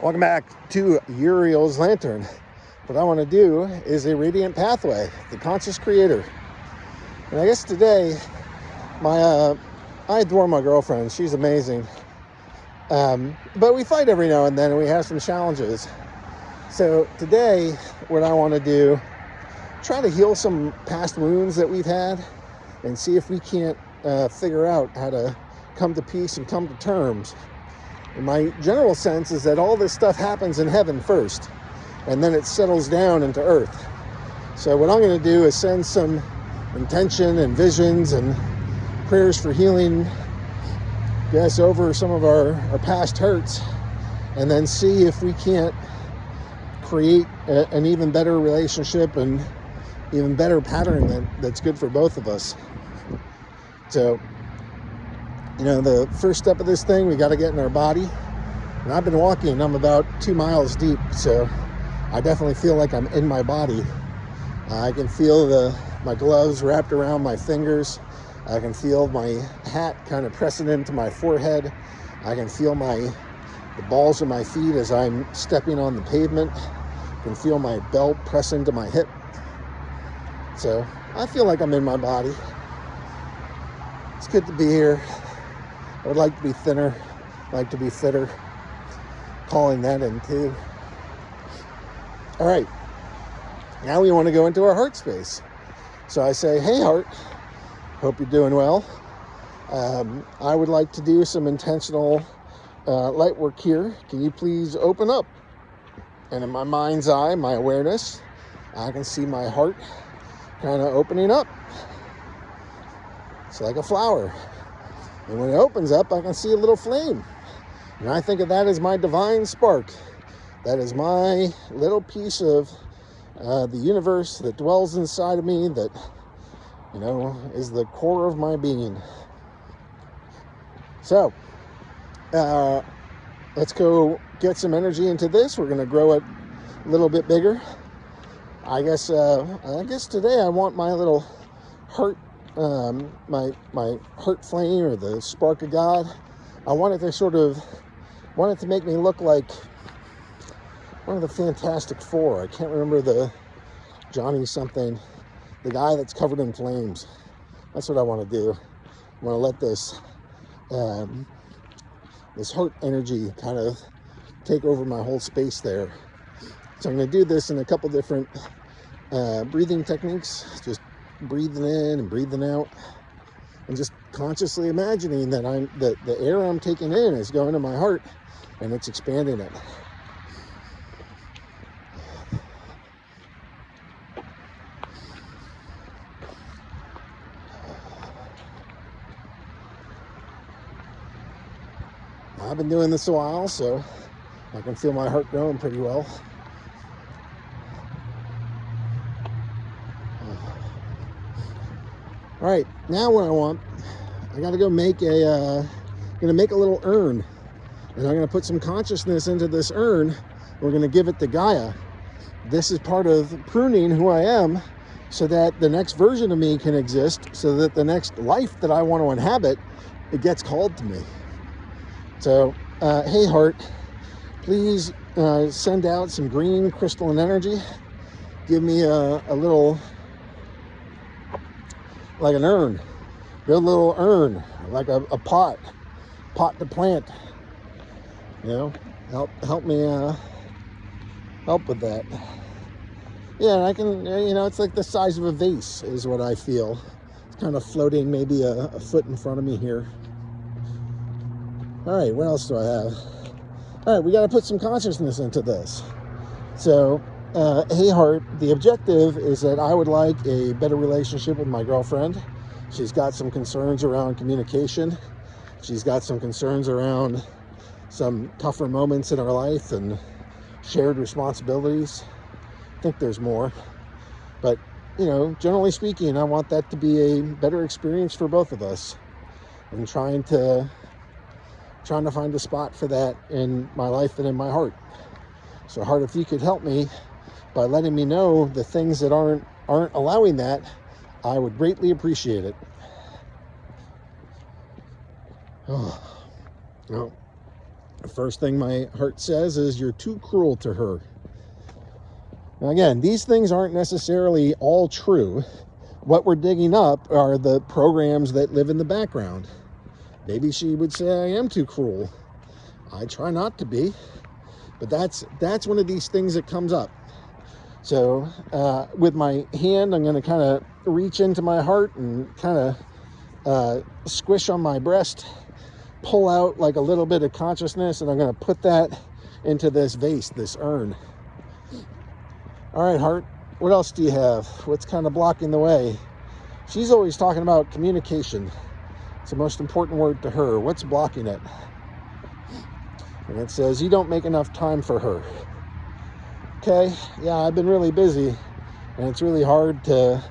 Welcome back to Uriel's Lantern. What I want to do is a radiant pathway, the conscious creator. And I guess today, I adore my girlfriend. She's amazing. But we fight every now and then, and we have some challenges. So today, what I want to do, try to heal some past wounds that we've had and see if we can't figure out how to come to peace and come to terms. And my general sense is that all this stuff happens in heaven first, and then it settles down into earth. So what I'm going to do is send some intention and visions and prayers for healing, guess, over some of our past hurts, and then see if we can't create an even better relationship and even better pattern that's good for both of us. So, the first step of this thing, we got to get in our body. And I've been walking, I'm about 2 miles deep, so I definitely feel like I'm in my body. I can feel my gloves wrapped around my fingers. I can feel my hat kind of pressing into my forehead. I can feel the balls of my feet as I'm stepping on the pavement. I can feel my belt press into my hip. So I feel like I'm in my body. It's good to be here. I would like to be thinner, like to be fitter, calling that in too. All right, now we want to go into our heart space. So I say, hey heart, hope you're doing well. I would like to do some intentional light work here. Can you please open up? And in my mind's eye, my awareness, I can see my heart kind of opening up. It's like a flower. And when it opens up, I can see a little flame. And I think of that as my divine spark. That is my little piece of the universe that dwells inside of me that, is the core of my being. So, let's go get some energy into this. We're going to grow it a little bit bigger. I guess today I want my little heart, my heart flame, or the spark of God. I want it to make me look like one of the Fantastic Four. I can't remember the Johnny something, the guy that's covered in flames. That's what I want to do. I want to let this heart energy kind of take over my whole space there. So I'm going to do this in a couple different breathing techniques, just breathing in and breathing out, and just consciously imagining that the air I'm taking in is going to my heart and it's expanding it. I've been doing this a while, so I can feel my heart growing pretty well. All right, now what I got to go make a little urn, and I'm going to put some consciousness into this urn. We're going to give it to Gaia. This is part of pruning who I am, so that the next version of me can exist, so that the next life that I want to inhabit, it gets called to me. So, hey heart, please send out some green crystalline energy. Give me a little, like an urn, build a little urn, like a pot to plant. Help me help with that. Yeah, and I can, it's like the size of a vase is what I feel. It's kind of floating maybe a foot in front of me here. All right, what else do I have? All right, we got to put some consciousness into this. So, hey heart, the objective is that I would like a better relationship with my girlfriend. She's got some concerns around communication. She's got some concerns around some tougher moments in our life and shared responsibilities. I think there's more. But, generally speaking, I want that to be a better experience for both of us. I'm trying to find a spot for that in my life and in my heart. So heart, if you could help me by letting me know the things that aren't allowing that, I would greatly appreciate it. The first thing my heart says is, you're too cruel to her. Now again, these things aren't necessarily all true. What we're digging up are the programs that live in the background. Maybe she would say I am too cruel. I try not to be, but that's one of these things that comes up. So with my hand, I'm going to kind of reach into my heart and kind of squish on my breast, pull out like a little bit of consciousness, and I'm going to put that into this vase, this urn. All right, heart, what else do you have? What's kind of blocking the way? She's always talking about communication. It's the most important word to her. What's blocking it? And it says, you don't make enough time for her. Okay, yeah, I've been really busy, and it's really hard to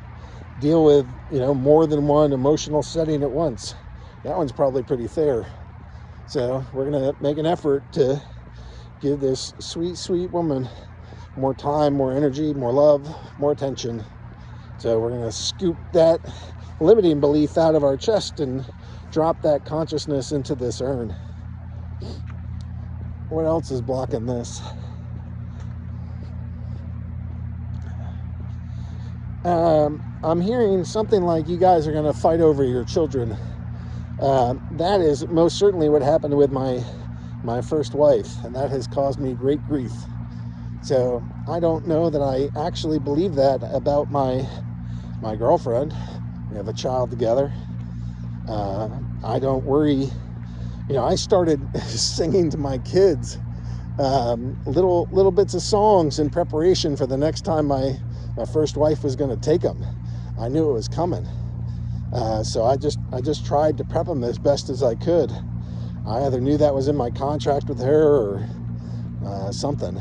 deal with, more than one emotional setting at once. That one's probably pretty fair. So we're going to make an effort to give this sweet, sweet woman more time, more energy, more love, more attention. So we're going to scoop that limiting belief out of our chest and drop that consciousness into this urn. What else is blocking this? I'm hearing something like you guys are going to fight over your children. That is most certainly what happened with my first wife, and that has caused me great grief. So I don't know that I actually believe that about my girlfriend. We have a child together. I don't worry. I started singing to my kids little bits of songs in preparation for the next time my first wife was going to take them. I knew it was coming. So I just tried to prep them as best as I could. I either knew that was in my contract with her or something.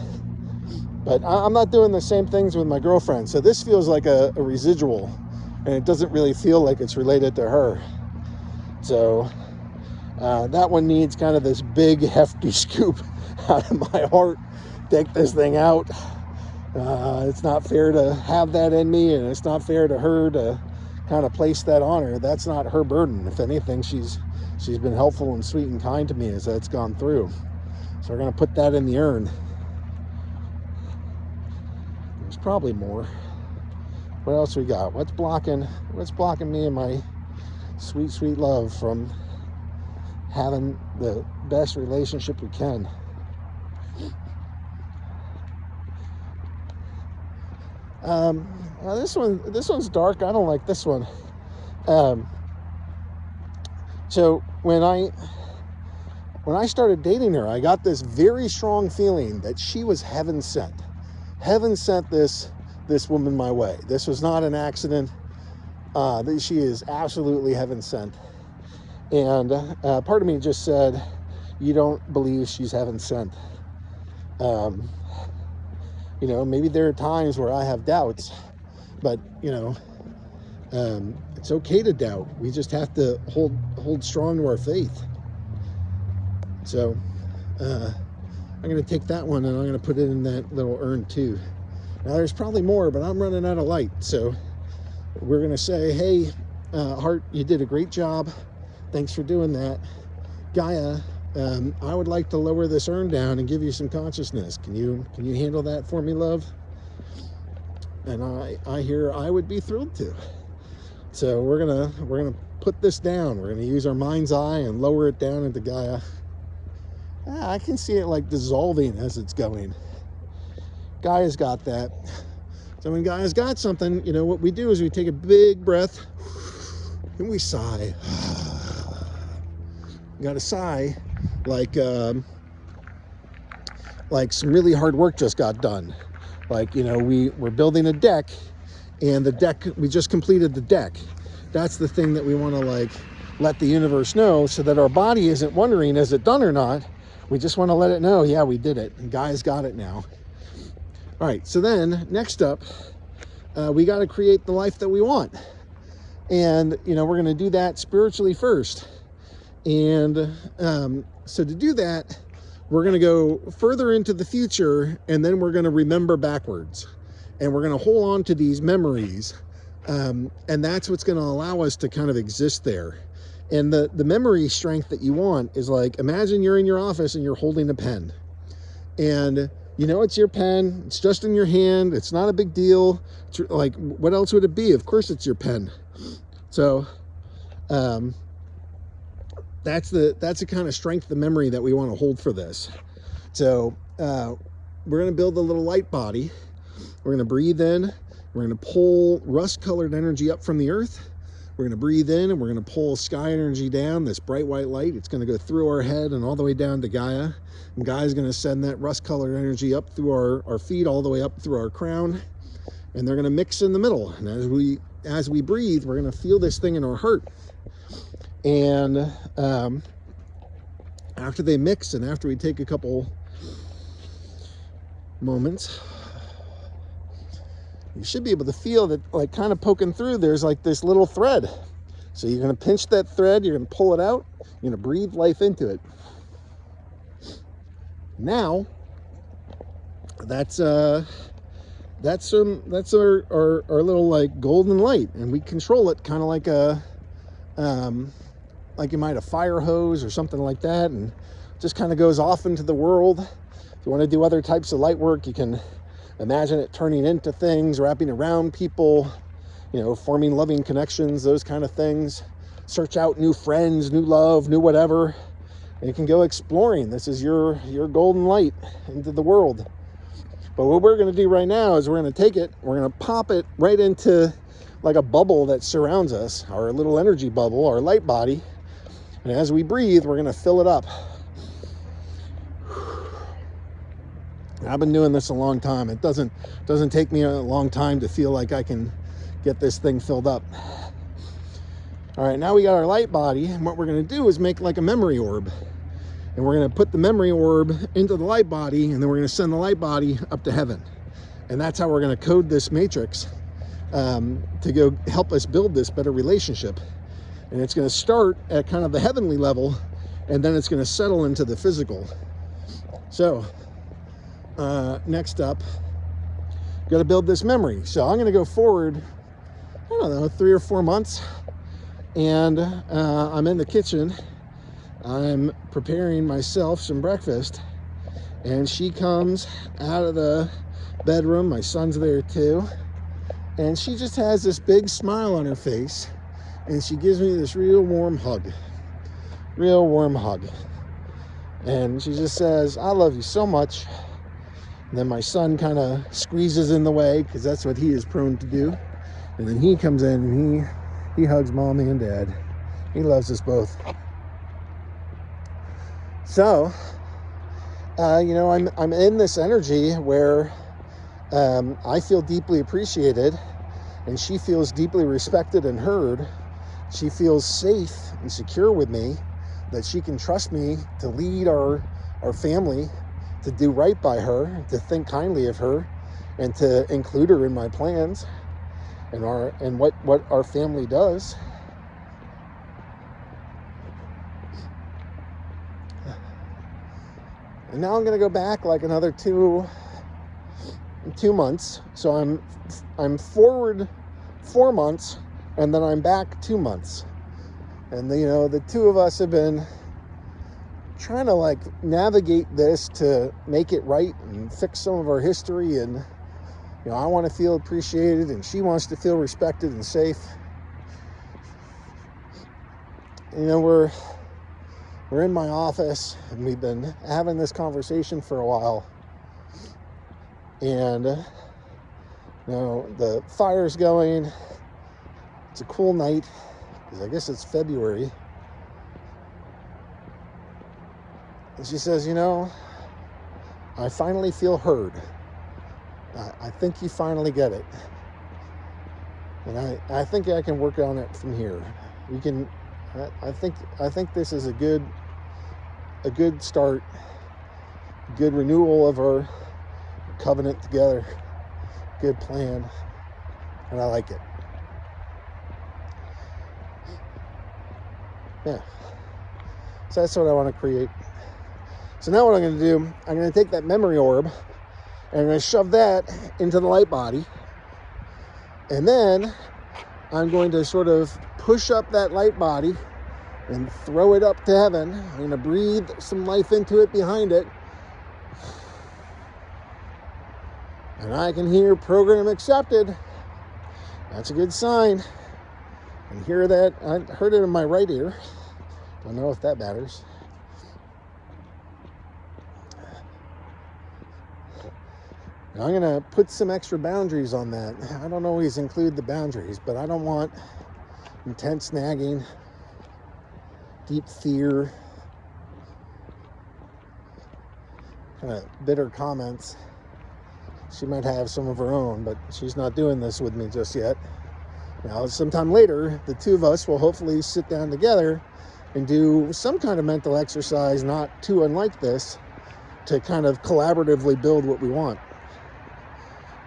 But I'm not doing the same things with my girlfriend. So this feels like a residual, and it doesn't really feel like it's related to her. So that one needs kind of this big, hefty scoop out of my heart. Take this thing out. It's not fair to have that in me, and it's not fair to her to kind of place that on her. That's not her burden. If anything, she's been helpful and sweet and kind to me as that's gone through. So we're going to put that in the urn. There's probably more. What else we got? What's blocking me and my sweet, sweet love from having the best relationship we can? This one's dark. I don't like this one. So when I started dating her, I got this very strong feeling that she was heaven sent. Heaven sent this woman my way. This was not an accident. She is absolutely heaven sent. And part of me just said, you don't believe she's heaven sent. Maybe there are times where I have doubts, but it's okay to doubt. We just have to hold strong to our faith. So I'm going to take that one and I'm going to put it in that little urn too. Now there's probably more, but I'm running out of light. So we're going to say, hey, Heart, you did a great job. Thanks for doing that. Gaia, I would like to lower this urn down and give you some consciousness. Can you handle that for me, love? And I hear I would be thrilled to. So we're gonna put this down. We're gonna use our mind's eye and lower it down into Gaia. I can see it like dissolving as it's going. Gaia's got that. So when Gaia's got something, what we do is we take a big breath and we sigh. You got to sigh like some really hard work just got done. Like, we're building a deck, and the deck, we just completed the deck. That's the thing that we want to let the universe know, so that our body isn't wondering, is it done or not? We just want to let it know, yeah, we did it. And Gaia's got it now. All right, so then next up, we got to create the life that we want. And, we're going to do that spiritually first. And so to do that, we're going to go further into the future, and then we're going to remember backwards. And we're going to hold on to these memories. And that's what's going to allow us to kind of exist there. And the memory strength that you want is like, imagine you're in your office and you're holding a pen. And you know it's your pen. It's just in your hand. It's not a big deal. It's like, what else would it be? Of course it's your pen. So that's the kind of strength of memory that we want to hold for this. So we're going to build a little light body. We're going to breathe in. We're going to pull rust-colored energy up from the earth. We're going to breathe in, and we're going to pull sky energy down, this bright white light. It's going to go through our head and all the way down to Gaia. And Gaia's going to send that rust-colored energy up through our feet, all the way up through our crown. And they're going to mix in the middle. And as we breathe, we're going to feel this thing in our heart. And after they mix, and after we take a couple moments, you should be able to feel that, like, kind of poking through, there's like this little thread. So you're going to pinch that thread, you're going to pull it out, you're going to breathe life into it. Now, that's our little, like, golden light, and we control it kind of like like you might a fire hose or something like that, and just kind of goes off into the world. If you want to do other types of light work, you can imagine it turning into things, wrapping around people, forming loving connections, those kind of things. Search out new friends, new love, new whatever. And you can go exploring. This is your golden light into the world. But what we're going to do right now is we're going to take it, we're going to pop it right into like a bubble that surrounds us, our little energy bubble, our light body. And as we breathe, we're going to fill it up. I've been doing this a long time. It doesn't take me a long time to feel like I can get this thing filled up. All right, now we got our light body, and what we're going to do is make like a memory orb. And we're going to put the memory orb into the light body, and then we're going to send the light body up to heaven. And that's how we're going to code this matrix to go help us build this better relationship. And it's going to start at kind of the heavenly level, and then it's going to settle into the physical. So next up, got to build this memory. So I'm going to go forward, I don't know, 3 or 4 months, and I'm in the kitchen. I'm preparing myself some breakfast, and she comes out of the bedroom. My son's there too, and she just has this big smile on her face, and she gives me this real warm hug. And she just says, "I love you so much." And then my son kind of squeezes in the way, because that's what he is prone to do. And then he comes in and he hugs mommy and dad. He loves us both. So, I'm in this energy where I feel deeply appreciated, and she feels deeply respected and heard. She feels safe and secure with me, that she can trust me to lead our family, to do right by her, to think kindly of her, and to include her in my plans and what our family does. And now I'm going to go back like another 2 months. So I'm forward 4 months, and then I'm back 2 months. And the two of us have been trying to like navigate this to make it right and fix some of our history. And I want to feel appreciated, and she wants to feel respected and safe. We're in my office, and we've been having this conversation for a while. And the fire's going. It's a cool night, because I guess it's February. And she says, I finally feel heard. I think you finally get it. And I think I can work on it from here. I think this is a good start, good renewal of our covenant together, good plan, and I like it. Yeah. So that's what I want to create. So now what I'm going to do, I'm going to take that memory orb, and I'm going to shove that into the light body, and then I'm going to sort of push up that light body and throw it up to heaven. I'm going to breathe some life into it behind it. And I can hear program accepted. That's a good sign. And hear that. I heard it in my right ear. Don't know if that matters. Now I'm going to put some extra boundaries on that. I don't always include the boundaries, but I don't want intense nagging, deep fear, kind of bitter comments. She might have some of her own, but she's not doing this with me just yet. Now, sometime later, the two of us will hopefully sit down together and do some kind of mental exercise, not too unlike this, to kind of collaboratively build what we want.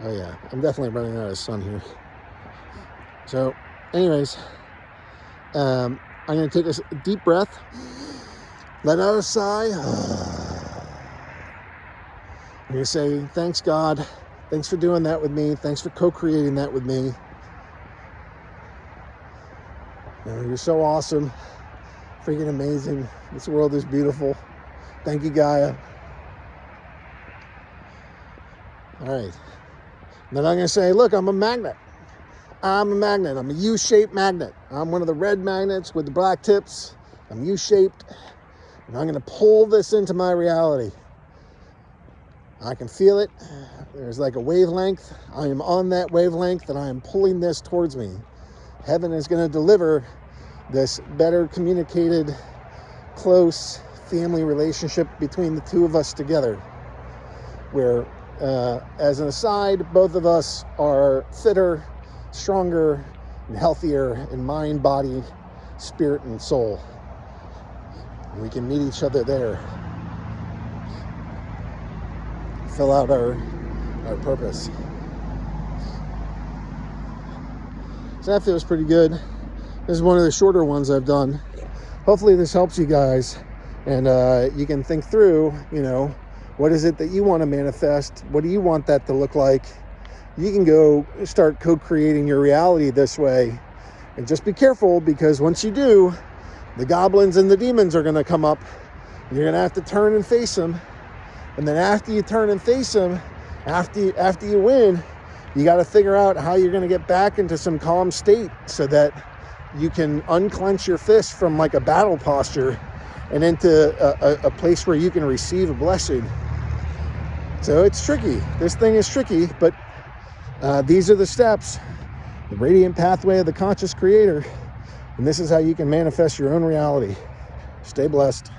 Oh yeah, I'm definitely running out of sun here. So, anyways, I'm going to take a deep breath, let out a sigh. I'm going to say, thanks, God. Thanks for doing that with me. Thanks for co-creating that with me. You're so awesome. Freaking amazing. This world is beautiful. Thank you, Gaia. All right. Then I'm going to say, look, I'm a magnet. I'm a magnet. I'm a U-shaped magnet. I'm one of the red magnets with the black tips. I'm U-shaped. And I'm going to pull this into my reality. I can feel it. There's like a wavelength. I am on that wavelength and I am pulling this towards me. Heaven is going to deliver this better communicated, close family relationship between the two of us together. Where, as an aside, both of us are fitter, stronger, and healthier in mind, body, spirit, and soul. And we can meet each other there. Fill out our purpose. So that feels pretty good. This is one of the shorter ones I've done. Hopefully this helps you guys, and you can think through, what is it that you want to manifest? What do you want that to look like? You can go start co-creating your reality this way, and just be careful, because once you do, the goblins and the demons are going to come up, and you're going to have to turn and face them. And then after you turn and face them, after you win, you got to figure out how you're going to get back into some calm state so that you can unclench your fist from like a battle posture and into a place where you can receive a blessing. So it's tricky. This thing is tricky, but these are the steps. The radiant pathway of the conscious creator. And this is how you can manifest your own reality. Stay blessed.